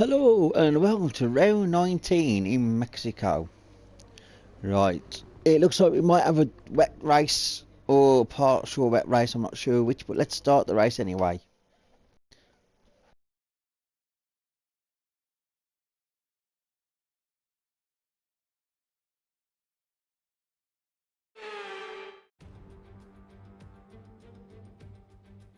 Hello and welcome to round 19 in Mexico. Right, it looks like we might have a wet race or partial wet race, I'm not sure which, but let's start the race anyway.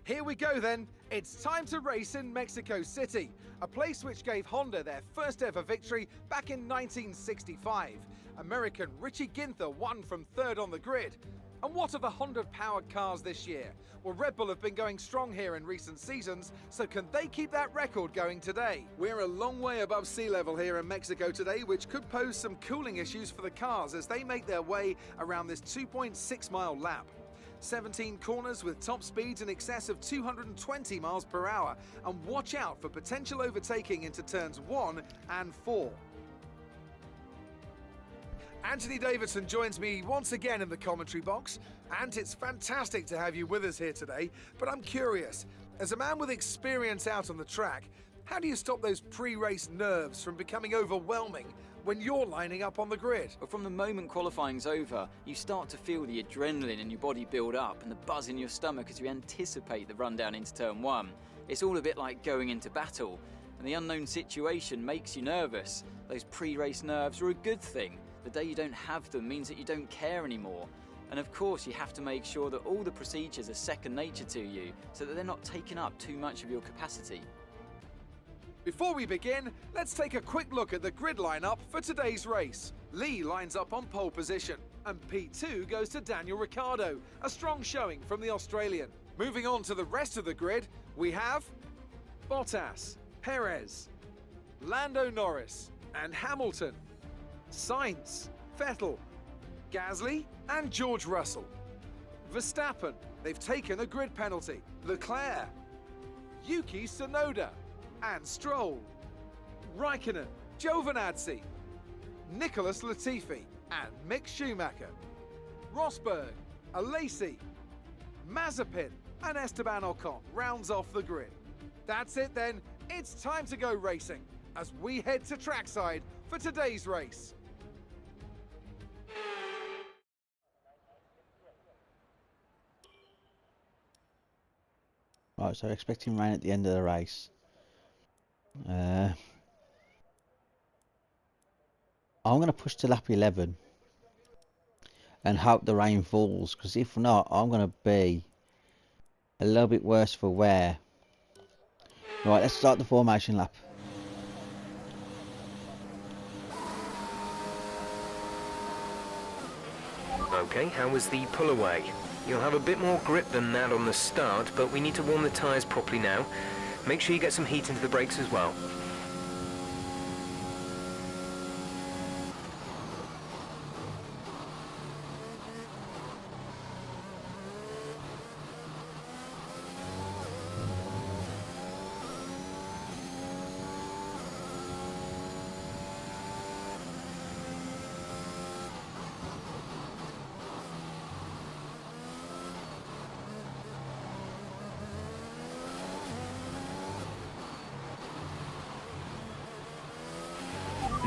Here we go then, it's time to race in Mexico City, a place which gave Honda their first ever victory back in 1965. American Richie Ginther won from third on the grid. And what are the Honda powered cars this year? Well, Red Bull have been going strong here in recent seasons, so can they keep that record going today? We're a long way above sea level here in Mexico today, which could pose some cooling issues for the cars as they make their way around this 2.6 mile lap. 17 corners with top speeds in excess of 220 miles per hour, and watch out for potential overtaking into turns 1 and 4. Anthony Davidson joins me once again in the commentary box, and it's fantastic to have you with us here today, but I'm curious, as a man with experience out on the track, how do you stop those pre-race nerves from becoming overwhelming when you're lining up on the grid? But from the moment qualifying's over, you start to feel the adrenaline in your body build up and the buzz in your stomach as you anticipate the run down into turn 1. It's all a bit like going into battle, and the unknown situation makes you nervous. Those pre-race nerves are a good thing. The day you don't have them means that you don't care anymore. And of course you have to make sure that all the procedures are second nature to you, so that they're not taking up too much of your capacity. Before we begin, let's take a quick look at the grid lineup for today's race. Lee lines up on pole position, and P2 goes to Daniel Ricciardo, a strong showing from the Australian. Moving on to the rest of the grid, we have Bottas, Perez, Lando Norris, and Hamilton, Sainz, Vettel, Gasly, and George Russell. Verstappen, they've taken a grid penalty. Leclerc, Yuki Tsunoda, and Stroll, Raikkonen, Giovinazzi, Nicholas Latifi, and Mick Schumacher, Rosberg, Alesi, Mazepin, and Esteban Ocon rounds off the grid. That's it then, it's time to go racing as we head to trackside for today's race. Right, so expecting rain at the end of the race. I'm going to push to lap 11 and hope the rain falls, because if not, I'm going to be a little bit worse for wear. Right, let's start the formation lap. Okay, how was the pull away? You'll have a bit more grip than that on the start, but we need to warm the tyres properly now. Make sure you get some heat into the brakes as well.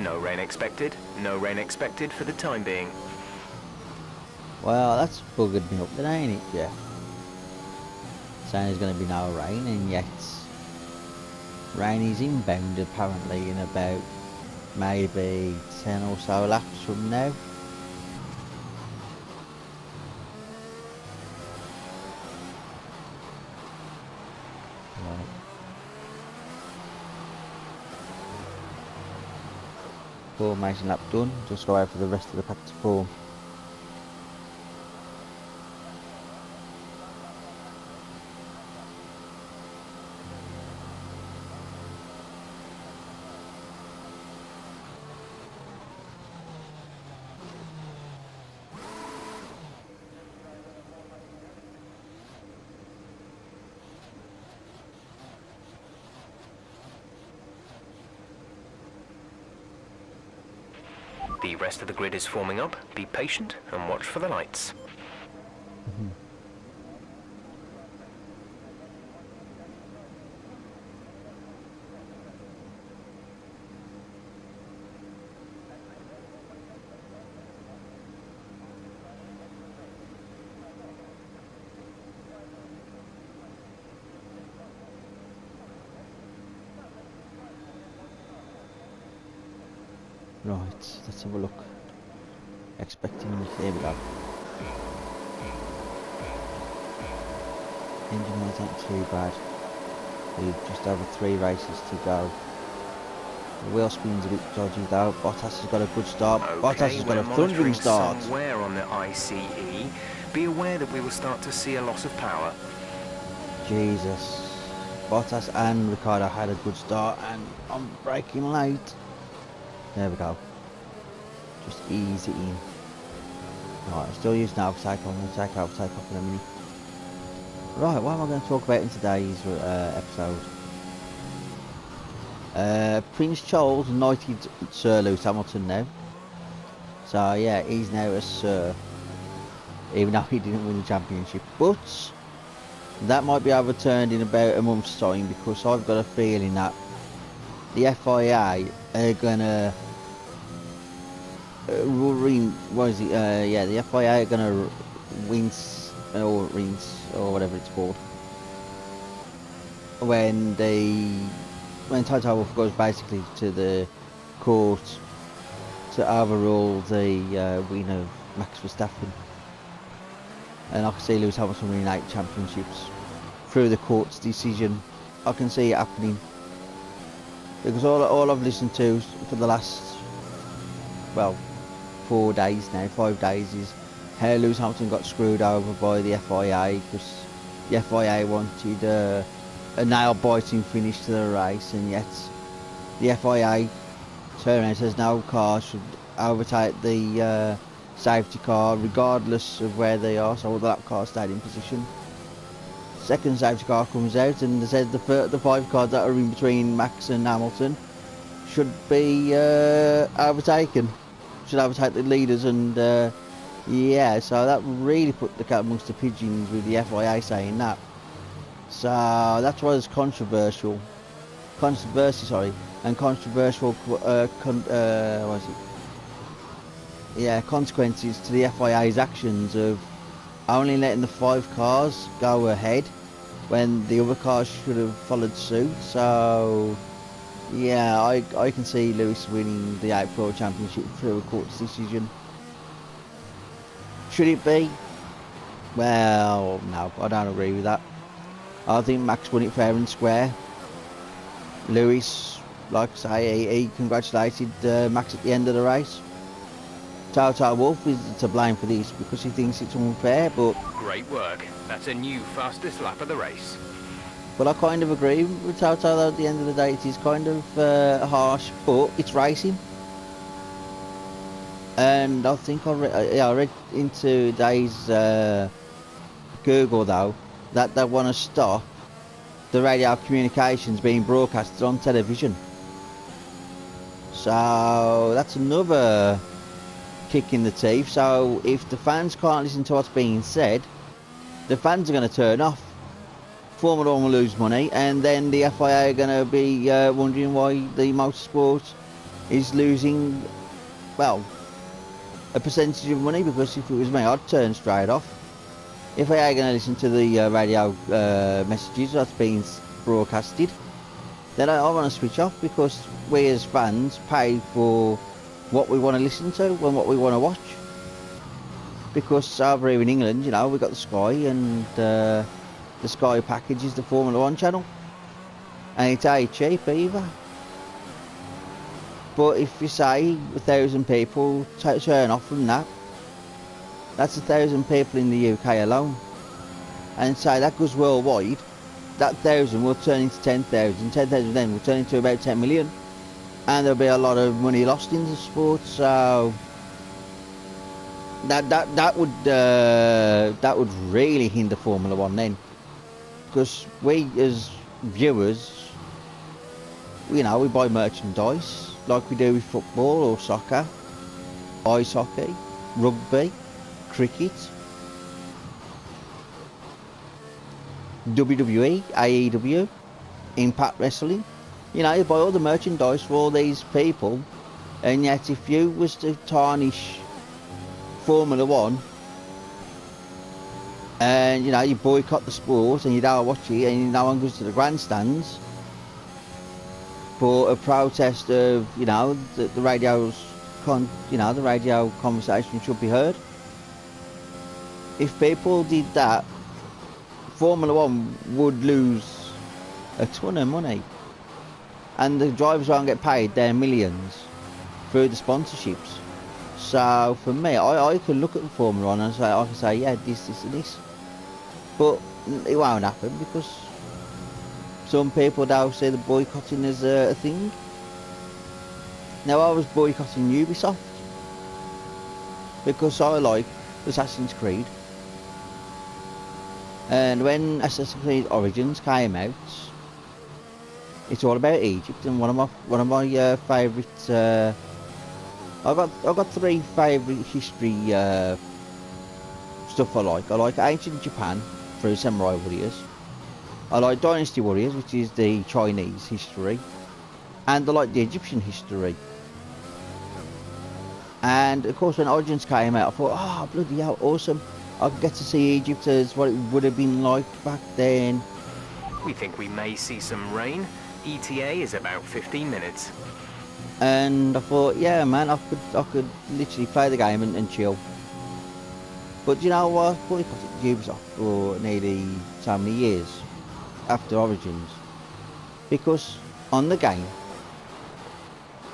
No rain expected. No rain expected for the time being. Well, that's buggered me up then, ain't it, Jeff? Saying there's going to be no rain, and yet rain is inbound apparently in about maybe 10 or so laps from now. Right. Formation lap done, just go out for the rest of the pack to form. The rest of the grid is forming up. Be patient and watch for the lights. Right, let's have a look. Expecting, there we go. Engine lights aren't too bad. We've just over 3 races to go. The wheel spin's a bit dodgy though. Bottas has got a good start. Bottas has got we're a thundering monitoring start. somewhere on the ICE. Be aware that we will start to see a loss of power. Jesus. Bottas and Ricciardo had a good start and I'm braking late. There we go. Just ease it in. Right, I'm still using overtake. I'm going to take overtake off in a minute. Right, what am I going to talk about in today's episode? Prince Charles knighted Sir Lewis Hamilton now. So yeah, he's now a Sir. Even though he didn't win the championship. But that might be overturned in about a month's time because I've got a feeling that the FIA are gonna the FIA are gonna rinse or whatever it's called when Toto Wolff goes basically to the court to overrule the win of Max Verstappen. And I can see Lewis Hamilton winning 8 championships through the court's decision. I can see it happening because all I've listened to for the last 4 days now, 5 days, is how Lewis Hamilton got screwed over by the FIA because the FIA wanted a nail-biting finish to the race, and yet the FIA turns around and says no car should overtake the safety car regardless of where they are, so the lap car stayed in position. Second safety car comes out and they said the 5 cars that are in between Max and Hamilton should be overtaken, should overtake the leaders, and yeah, so that really put the cat amongst the pigeons with the FIA saying that. So that's why it's controversial, and controversial consequences to the FIA's actions of only letting the 5 cars go ahead when the other cars should have followed suit. So yeah, I can see Lewis winning the April Championship through a court's decision. Should it be? Well, no, I don't agree with that. I think Max won it fair and square. Lewis, like I say, he congratulated Max at the end of the race. Toto Wolff is to blame for this because he thinks it's unfair, but... Great work. That's a new fastest lap of the race. But I kind of agree with Toto though, at the end of the day. It is kind of harsh, but it's racing. And I think I read into today's Google though, that they want to stop the radio communications being broadcasted on television. So that's another kick in the teeth. So if the fans can't listen to what's being said, the fans are going to turn off. Formula 1 will lose money, and then the FIA are going to be wondering why the motorsport is losing, well, a percentage of money, because if it was me, I'd turn straight off. If they are going to listen to the radio messages that's being broadcasted, then I want to switch off, because we as fans pay for what we want to listen to and what we want to watch. Because over here in England, you know, we've got the Sky, and the Sky package is the Formula 1 channel, and it ain't cheap either. But if you say 1,000 people turn off from that, that's 1,000 people in the UK alone, and say that goes worldwide, that 1,000 will turn into 10,000, 10,000 then will turn into about 10 million, and there'll be a lot of money lost in the sport. So that would really hinder Formula 1 then, because we as viewers, you know, we buy merchandise like we do with football or soccer, ice hockey, rugby, cricket, WWE, AEW, Impact Wrestling. You know, you buy all the merchandise for all these people, and yet if you was to tarnish Formula 1, and you know, you boycott the sport and you don't watch it, and no one goes to the grandstands for a protest of, you know, the radio's the radio conversation should be heard. If people did that, Formula One would lose a ton of money, and the drivers won't get paid their millions through the sponsorships. So for me, I could look at Formula One and I can say, yeah, this, and this, but it won't happen because some people now see the boycotting as a thing. Now I was boycotting Ubisoft because I like Assassin's Creed, and when Assassin's Creed Origins came out, it's all about Egypt, and one of my favourite. I've got three favourite history stuff I like. I like ancient Japan through Samurai Warriors. I like Dynasty Warriors, which is the Chinese history, and I like the Egyptian history. And of course, when Origins came out, I thought, oh bloody hell, awesome! I could get to see Egypt as what it would have been like back then. We think we may see some rain. ETA is about 15 minutes. And I thought, yeah, man, I could literally play the game and chill. But you know what? I boycotted Ubisoft for nearly so many years after Origins, because on the game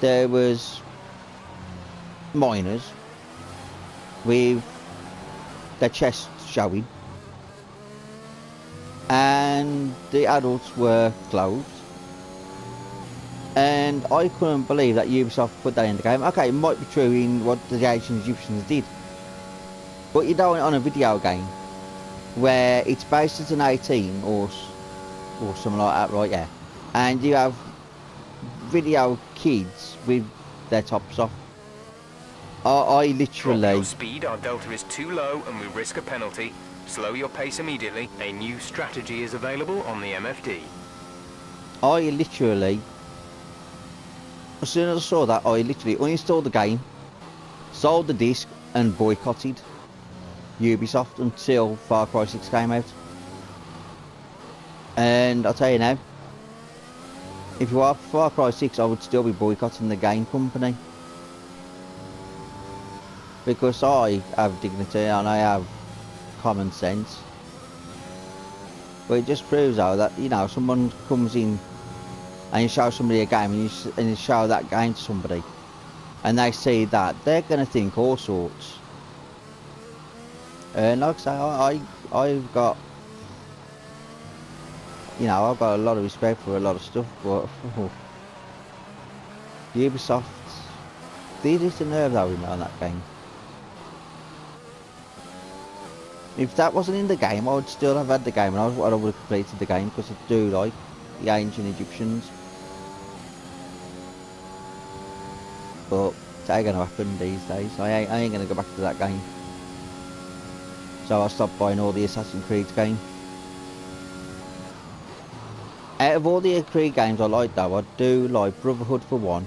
there was minors with their chests showing, and the adults were clothed. And I couldn't believe that Ubisoft put that in the game. Okay, it might be true in what the ancient Egyptians did, but you don't on a video game where it's based as an 18 or something like that, right? Yeah, and you have video kids with their tops off. I literally. Drop your speed. Our delta is too low, and we risk a penalty. Slow your pace immediately. A new strategy is available on the MFD. I literally. As soon as I saw that, I literally uninstalled the game, sold the disc, and boycotted Ubisoft until Far Cry 6 came out. And I'll tell you now, if you are Far Cry 6, I would still be boycotting the game company, because I have dignity and I have common sense. But it just proves out that, you know, someone comes in and you show somebody a game and you show that game to somebody and they see that, they're going to think all sorts. And like I say, I've got, you know, I've got a lot of respect for a lot of stuff, but Ubisoft, they just a nerve though on that game. If that wasn't in the game, I would still have had the game, and I would have completed the game, because I do like the ancient Egyptians. But it ain't gonna happen these days. I ain't gonna go back to that game. So I stopped buying all the Assassin's Creed games. Out of all the Creed games I like though, I do like Brotherhood for one,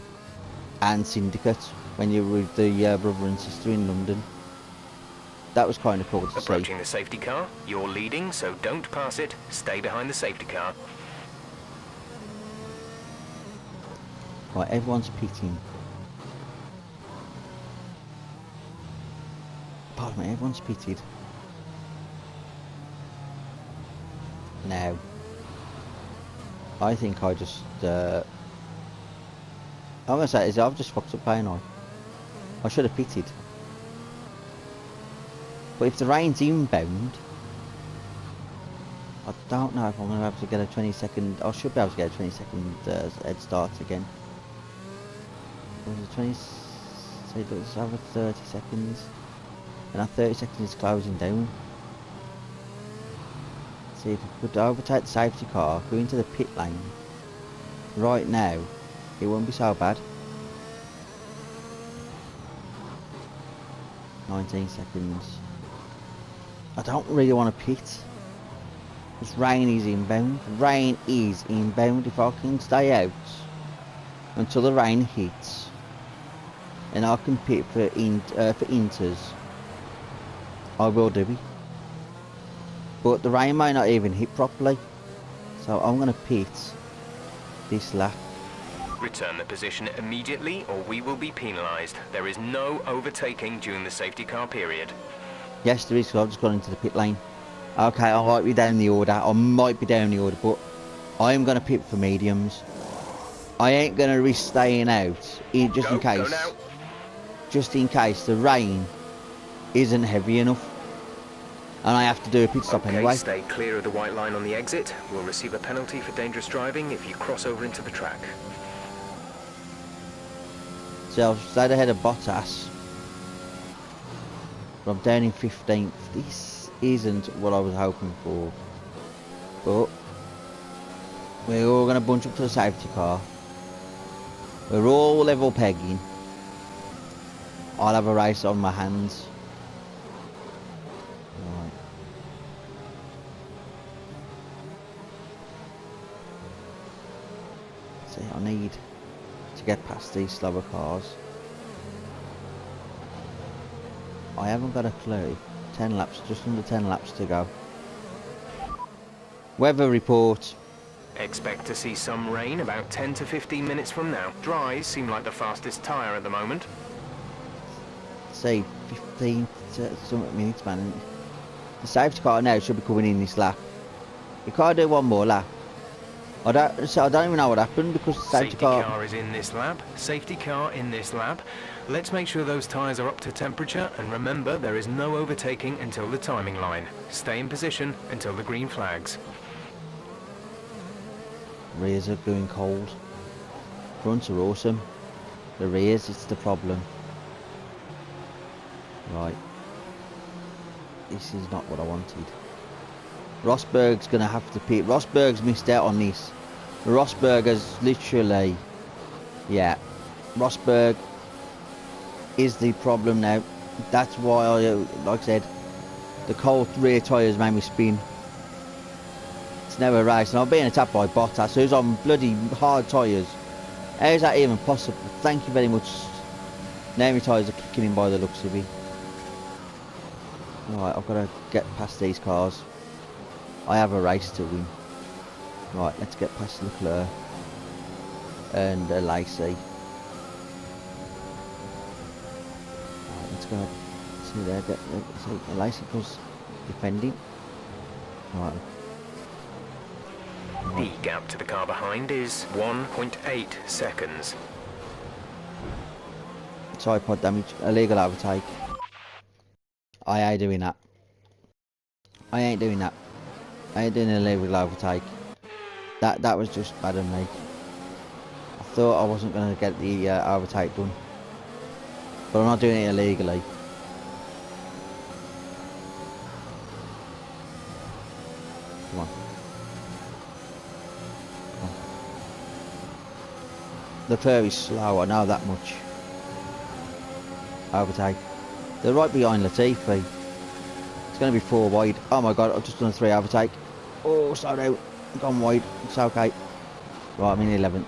and Syndicate, when you're with the brother and sister in London. That was kind of cool to see. Approaching the safety car. You're leading, so don't pass it. Stay behind the safety car. Right, everyone's pitting. Pardon me, everyone's pitted. Now, I think I just, I'm gonna say, I've just fucked up playing on. I should have pitted. But if the rain's inbound, I don't know if I'm going to be able to get a 20-second... I should be able to get a 20-second head start again. There's a 20... So let's have a 30 seconds. And that 30 seconds is closing down. See if we could overtake the safety car, go into the pit lane. Right now, it won't be so bad. 19 seconds. I don't really want to pit. Because rain is inbound. Rain is inbound. If I can stay out until the rain hits, and I can pit for inters, I will do it. But the rain may not even hit properly, so I'm going to pit this lap. Return the position immediately or we will be penalised. There is no overtaking during the safety car period. Yes, there is, 'cause I've just gone into the pit lane. Okay, I might be down the order. I might be down the order, but I am going to pit for mediums. I ain't going to risk staying out, just in case. Go now. Just in case the rain isn't heavy enough. And I have to do a pit stop Okay, anyway. stay clear of the white line on the exit. We'll receive a penalty for dangerous driving if you cross over into the track. So I've stayed ahead of Bottas. But I'm down in 15th. This isn't what I was hoping for. But we're all going to bunch up to the safety car. We're all level pegging. I'll have a race on my hands. Right. See, I need to get past these slower cars. I haven't got a clue. 10 laps, just under 10 laps to go. Weather report. Expect to see some rain about 10 to 15 minutes from now. Dries seem like the fastest tyre at the moment. Say 15 to something minutes, man. The safety car now should be coming in this lap. You can't do one more lap. I don't even know what happened because the Safety car is in this lap. Safety car in this lap. Let's make sure those tyres are up to temperature, and remember there is no overtaking until the timing line. Stay in position until the green flags. rears are going cold. Fronts are awesome. The rears, it's the problem. Right. This is not what I wanted. Rosberg's going to have to pit. Rosberg's missed out on this. Rosberg has literally... Yeah. Rosberg is the problem now. That's why I, like I said, the cold rear tyres made me spin. It's never a race, and I've been attacked by Bottas, who's on bloody hard tyres. How is that even possible? Thank you very much. Now my tyres are kicking in by the looks of it. Right, I've got to get past these cars. I have a race to win. Right, let's get past Leclerc and Lacey. Right, let's go. See there, see Lacey was defending. Right. The gap to the car behind is 1.8 seconds. Side pod damage, illegal overtake. I ain't doing that. I ain't doing that. I ain't doing an illegal overtake. That was just bad of me. I thought I wasn't going to get the overtake done, but I'm not doing it illegally. Come on. Come on. The curve is slow, I know that much. Overtake. They're right behind Latifi. It's going to be 4 wide. Oh my god, I've just done a 3 overtake. Oh, slow down. Gone wide. It's okay. Right, I'm in 11th.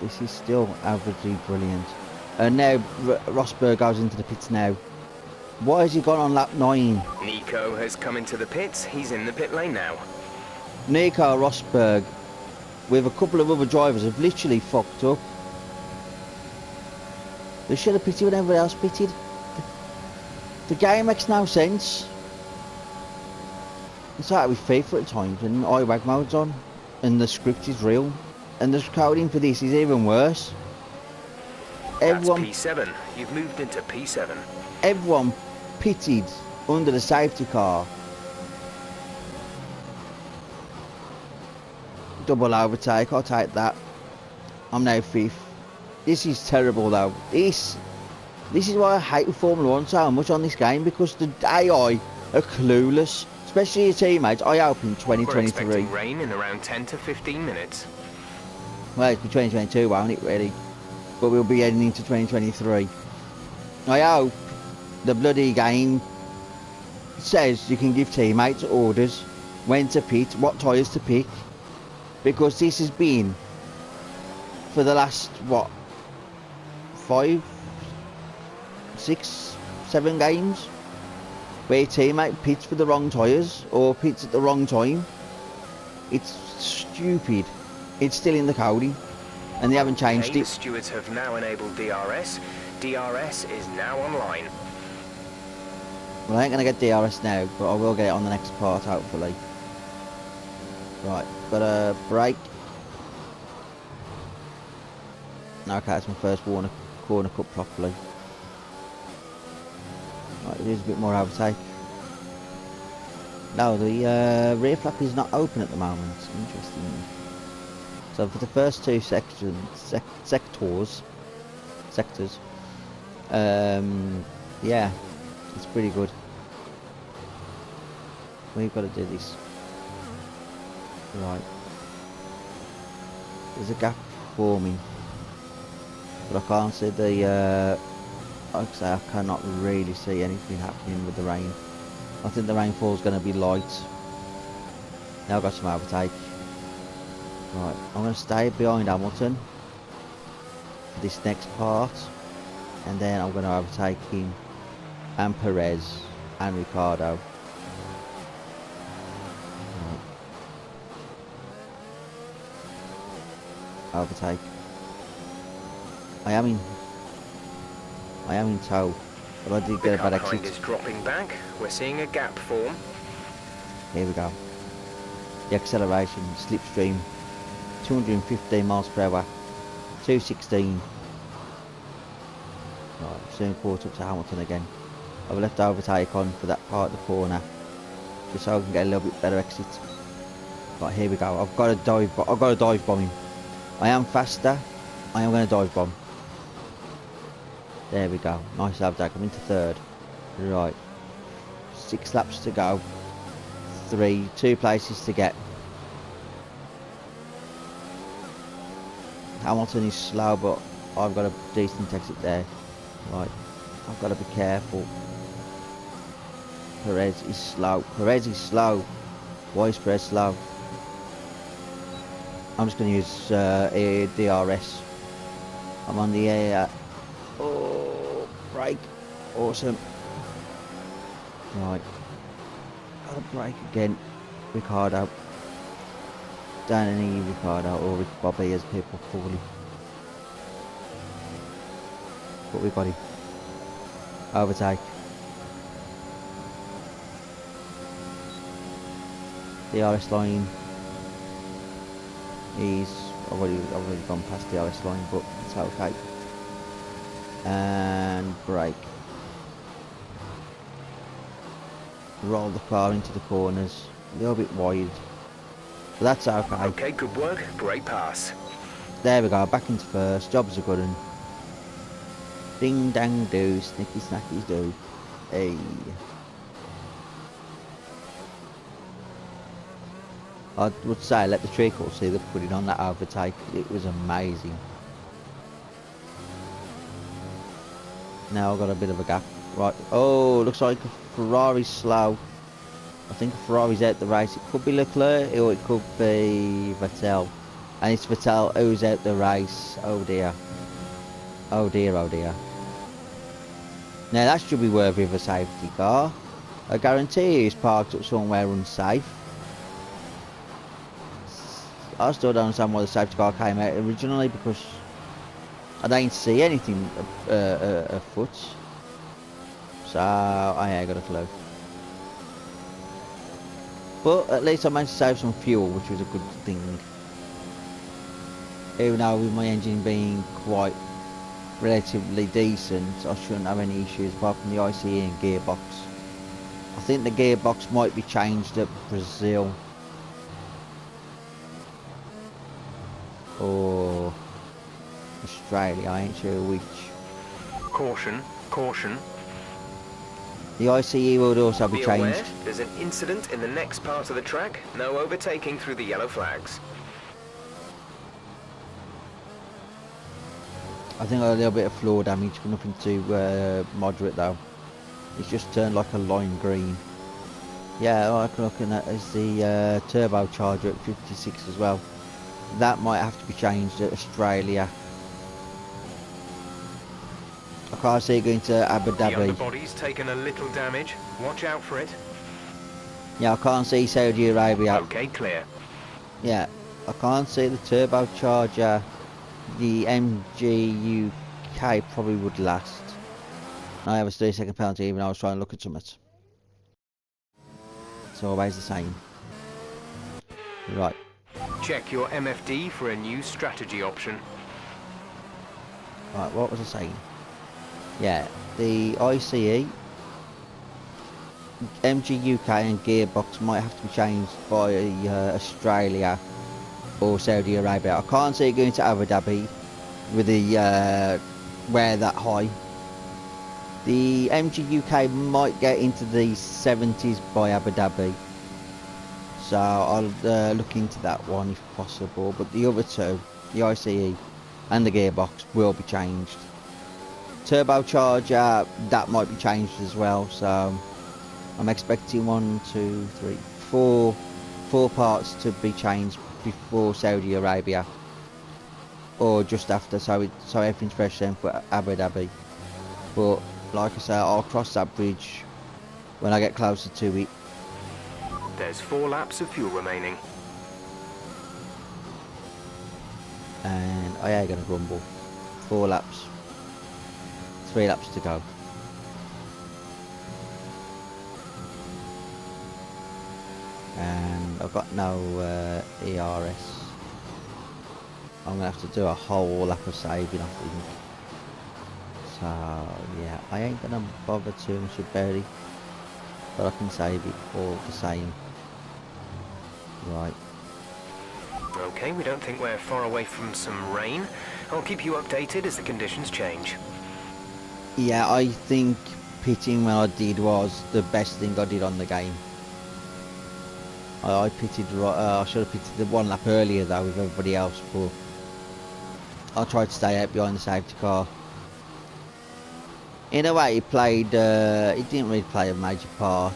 This is still averagely brilliant. And now Rosberg goes into the pits now. Why has he gone on lap 9? Nico has come into the pits. He's in the pit lane now. Nico Rosberg with a couple of other drivers have literally fucked up. They should have pitted when everybody else pitted. The game makes no sense. It's like with FIFA at times when IWAG mode's on and the script is real. And the coding for this is even worse. Everyone, That's P7. You've moved into P7. everyone pitted under the safety car. Double overtake, I'll take that. I'm now 5th. This is terrible though. This is why I hate Formula 1 so much on this game, because the AI are clueless. Especially your teammates. I hope in We're 2023. expecting rain in around 10 to 15 minutes. Well, it's be 2022, won't it, really? But we'll be heading into 2023. I hope the bloody game says you can give teammates orders when to pit, what tyres to pick. Because this has been, for the last, what, 5, 6, 7 games, where your teammate pits for the wrong tyres or pits at the wrong time. It's stupid. It's still in the coding, and they haven't changed Okay, the it. stewards have now enabled DRS. DRS is now online. Well, I ain't gonna get DRS now, but I will get it on the next part, hopefully. Right, gotta brake. Okay, that's my first corner cut properly. Right, it is a bit more overtake. No, the rear flap is not open at the moment. Interesting. So for the first two sectors, yeah, it's pretty good. We've got to do this. Right. There's a gap forming, but I can't see the. Like I say, I cannot really see anything happening with the rain. I think the rainfall is going to be light. Now I've got some overtake. Right, I'm going to stay behind Hamilton for this next part, and then I'm going to overtake him and Perez and Ricardo. Right. Overtake. I am in tow, but I did get a bad The car exit. behind is dropping back. We're seeing a gap form. Here we go. The acceleration, slipstream, 215 miles per hour, 216. Right, soon caught up to Hamilton again. I've left overtake on for that part of the corner, just so I can get a little bit better exit. Right, here we go. I've got to dive bomb him. I am faster. I am going to dive bomb. There we go. Nice overtake. I'm into third. Right. 6 laps to go. 2 places to get. Hamilton is slow, but I've got a decent exit there. Right. I've got to be careful. Perez is slow. Perez is slow. Why is Perez slow? I'm just going to use DRS. I'm on the air. Oh, brake. Awesome. Right. Gotta brake again. Ricardo. Danny Ricardo, or Rick Bobby as people call him. But we got him. Overtake. DRS line is I've already gone past the DRS line, but it's okay. And brake. Roll the car into the corners, a little bit wide, but that's okay. Okay, good work. Great pass. There we go, back into first. Job's a good one. Ding dang do, snicky snackies do. Hey. I would say let the treacle see the pudding on that overtake. It was amazing. Now I've got a bit of a gap. Right. Oh, looks like a Ferrari's slow. I think a Ferrari's out the race. It could be Leclerc or it could be Vettel. And it's Vettel who's out the race. Oh dear. Oh dear, oh dear. Now that should be worthy of a safety car. I guarantee he's parked up somewhere unsafe. I still don't understand why the safety car came out originally, because I didn't see anything afoot. So I ain't got a clue. But at least I managed to save some fuel, which was a good thing. Even though with my engine being quite relatively decent, I shouldn't have any issues apart from the ICE and gearbox. I think the gearbox might be changed at Brazil. Or Australia, I ain't sure which. Caution, caution. The ICE would also be Be aware, changed. there's an incident in the next part of the track. No overtaking through the yellow flags. I think I got a little bit of floor damage, but nothing too moderate though. It's just turned like a lime green. Yeah, all I'm looking at is the turbocharger at 56 as well. That might have to be changed at Australia. I can't see it going to Abu The Dhabi. underbody's taken a little damage. Watch out for it. Yeah, I can't see Saudi Arabia. Okay, clear. Yeah, I can't see the turbocharger. The MG UK probably would last. I have a 30-second penalty even though I was trying to look at something. It's always the same. Right. Check your MFD for a new strategy option. Right, what was I saying? Yeah, the ICE, MG UK and gearbox might have to be changed by Australia or Saudi Arabia. I can't see it going to Abu Dhabi with the wear that high. The MG UK might get into the 70s by Abu Dhabi, so I'll look into that one if possible. But the other two, the ICE and the gearbox, will be changed. Turbocharger, that might be changed as well, so I'm expecting 4 parts to be changed before Saudi Arabia, or just after, so everything's fresh then for Abu Dhabi. But like I say, I'll cross that bridge when I get closer to it. There's 4 laps of fuel remaining. And I ain't gonna grumble. 4 laps. 3 laps to go. And I've got no ERS. I'm gonna have to do a whole lap of saving, I think. So yeah, I ain't gonna bother too much about it, but I can save it all the same. Right. Okay, we don't think we're far away from some rain. I'll keep you updated as the conditions change. Yeah, I think pitting when I did was the best thing I did on the game. I pitted right. I should have pitted the 1 lap earlier though with everybody else, but I tried to stay out behind the safety car. In a way, it didn't really play a major part.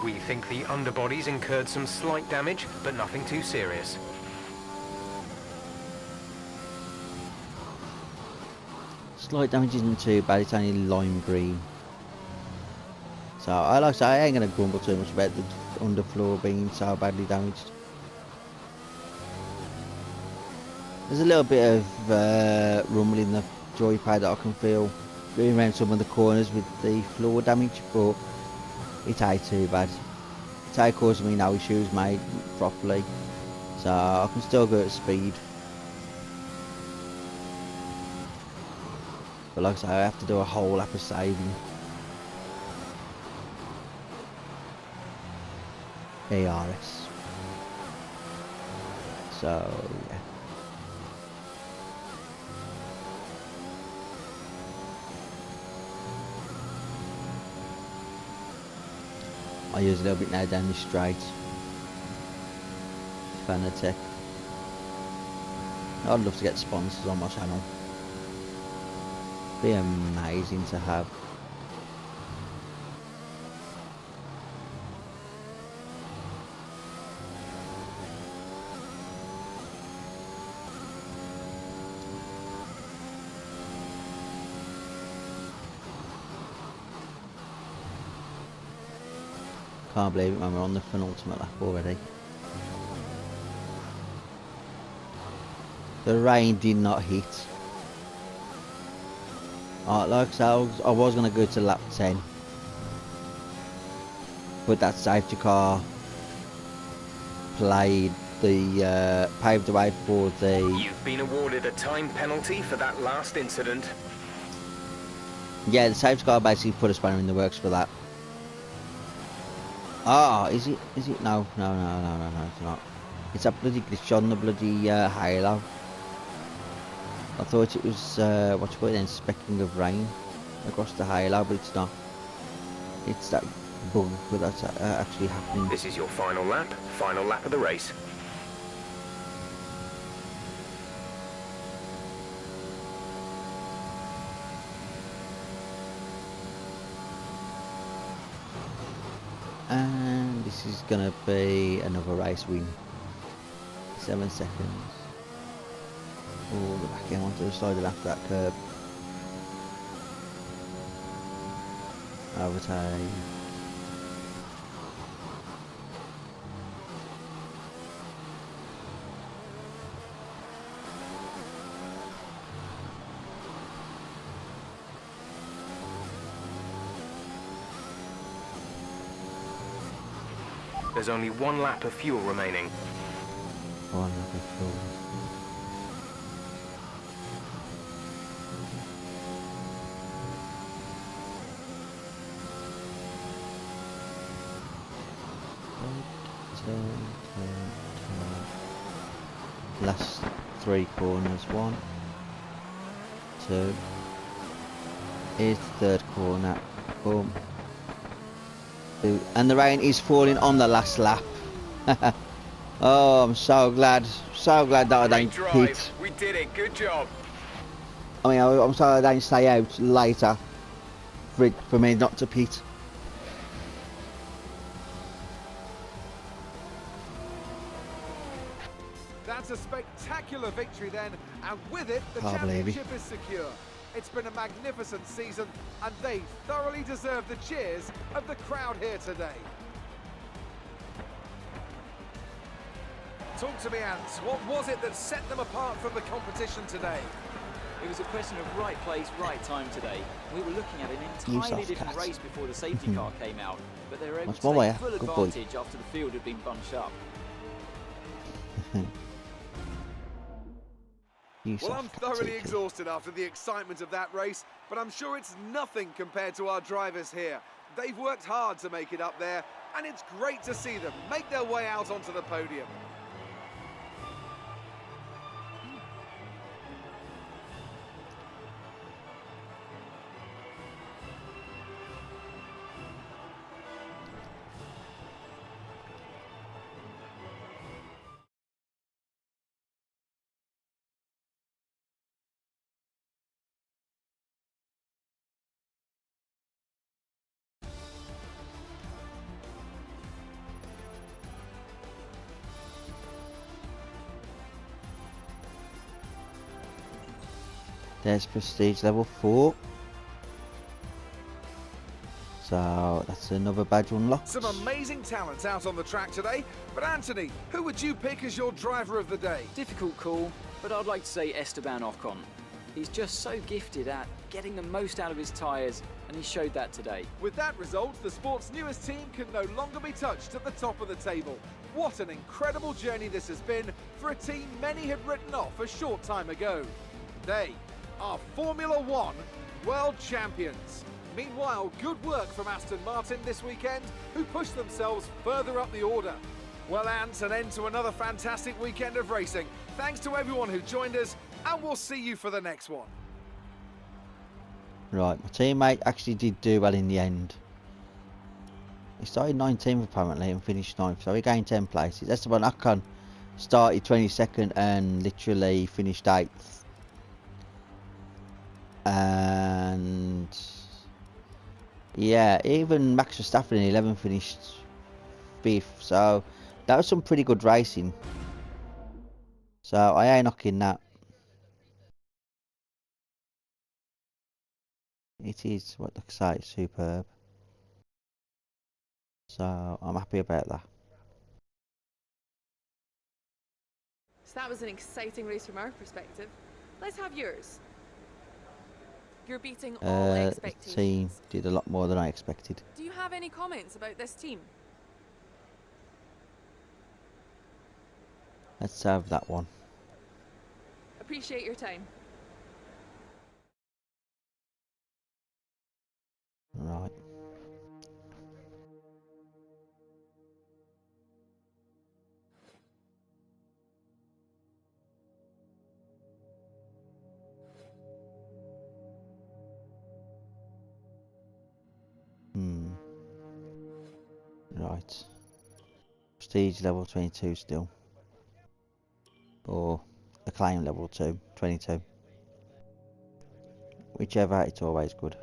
We think the underbodies incurred some slight damage, but nothing too serious. Slight damage isn't too bad, it's only lime green. So, like I say, I ain't going to grumble too much about the underfloor being so badly damaged. There's a little bit of rumble in the joypad that I can feel going around some of the corners with the floor damage, but it ain't too bad. It ain't causing me no issues made properly, so I can still go at speed. But like I say, I have to do a whole lap of saving. ARS. So yeah. I use a little bit now down the straight. Fanatec. I'd love to get sponsors on my channel. Be amazing to have. Can't believe it when we're on the penultimate lap already. The rain did not hit. Like I said, I was going to go to lap 10. But that safety car paved the way for the... You've been awarded a time penalty for that last incident. Yeah, the safety car basically put a spanner in the works for that. Ah, is it? No, it's not. It's a bloody glitch on the bloody halo. I thought it was, what you call it then, specking of rain across the halo, but it's not. It's that bug that's actually happening. This is your final lap of the race. And this is gonna be another race win. 7 seconds. Oh, the back end onto the side after that curb. Overtake. There's only 1 lap of fuel remaining. One of the fuel. Last 3 corners, 1, 2. Here's the 3rd corner. Boom. And the rain is falling on the last lap. Oh, I'm so glad that I don't hit. We did it. Good job. I mean, I'm sorry I don't stay out later for me not to pit. That's a spectacular victory then, and with it, the Can't believe it. championship is secure. It's been a magnificent season, and they thoroughly deserve the cheers of the crowd here today. Talk to me, Ant. What was it that set them apart from the competition today? It was a question of right place, right time today. We were looking at an You entirely soft different cat. race before the safety car came out, but they were able That's to my way, take full good boy. advantage after the field had been bunched up. You Well, I'm soft cat thoroughly too. exhausted after the excitement of that race, but I'm sure it's nothing compared to our drivers here. They've worked hard to make it up there, and it's great to see them make their way out onto the podium. There's prestige level 4. So that's another badge unlocked. Some amazing talents out on the track today, but Anthony, who would you pick as your driver of the day? Difficult call, but I'd like to say Esteban Ocon. He's just so gifted at getting the most out of his tyres, and he showed that today. With that result, the sport's newest team can no longer be touched at the top of the table. What an incredible journey this has been for a team many had written off a short time ago. They are Formula One World Champions. Meanwhile, good work from Aston Martin this weekend, who pushed themselves further up the order. Well, Ant, an end to another fantastic weekend of racing. Thanks to everyone who joined us, and we'll see you for the next one. Right, my teammate actually did do well in the end. He started 19th apparently and finished 9th, so he gained 10 places. Esteban Ocon started 22nd and literally finished 8th. And yeah, even Max Verstappen in 11th finished 5th, so that was some pretty good racing. So I ain't knocking that. It is, what they say, it's superb. So I'm happy about that. So that was an exciting race from our perspective. Let's have yours. You're beating all The team expectations. did a lot more than I expected. Do you have any comments about this team? Let's have that one. Appreciate your time. Right. Right. Prestige level 22 still. Or acclaim level 22. Whichever, it's always good.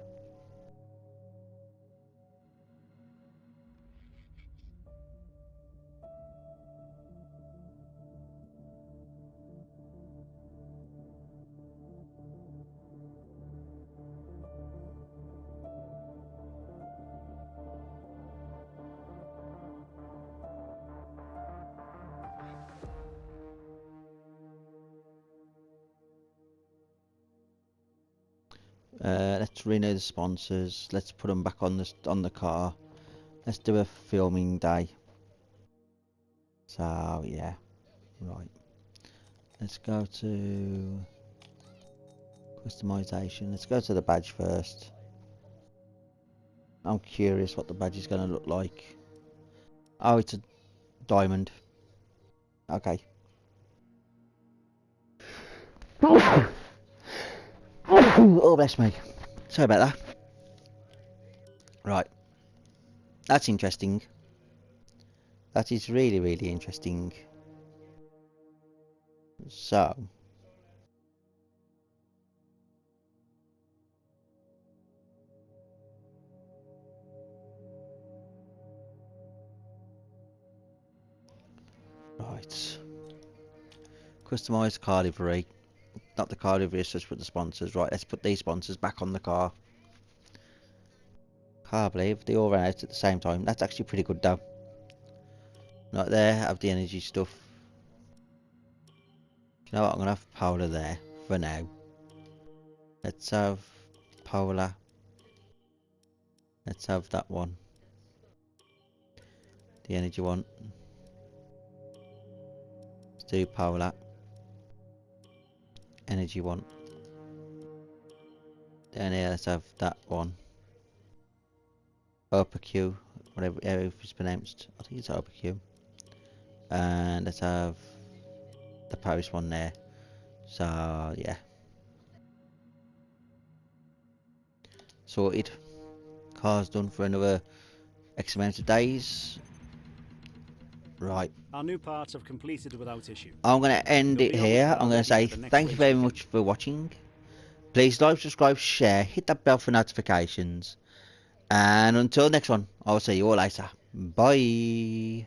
Let's renew the sponsors. Let's put them back on the car. Let's do a filming day. So yeah, right. Let's go to customization. Let's go to the badge first. I'm curious what the badge is going to look like. Oh, it's a diamond. Okay. Oh, bless me. Sorry about that. Right. That's interesting. That is really, really interesting. So. Right. Customise car livery. Not the car livery as such, but the sponsors. Right, let's put these sponsors back on the car. Can't believe they all ran out at the same time. That's actually pretty good though. Right there, have the energy stuff. You know what, I'm going to have Polar there for now. Let's have Polar. Let's have that one. The energy one. Let's do Polar. Energy one. Down here, let's have that one. Upper Q, whatever it's pronounced. I think it's Upper Q. And let's have the Paris one there. So yeah. Sorted. Car's done for another X amount of days. Right. Our new parts have completed without issue. I'm going to end it here. I'm going to say thank you very much for watching. Please like, subscribe, share, hit that bell for notifications. And until next one, I'll see you all later. Bye.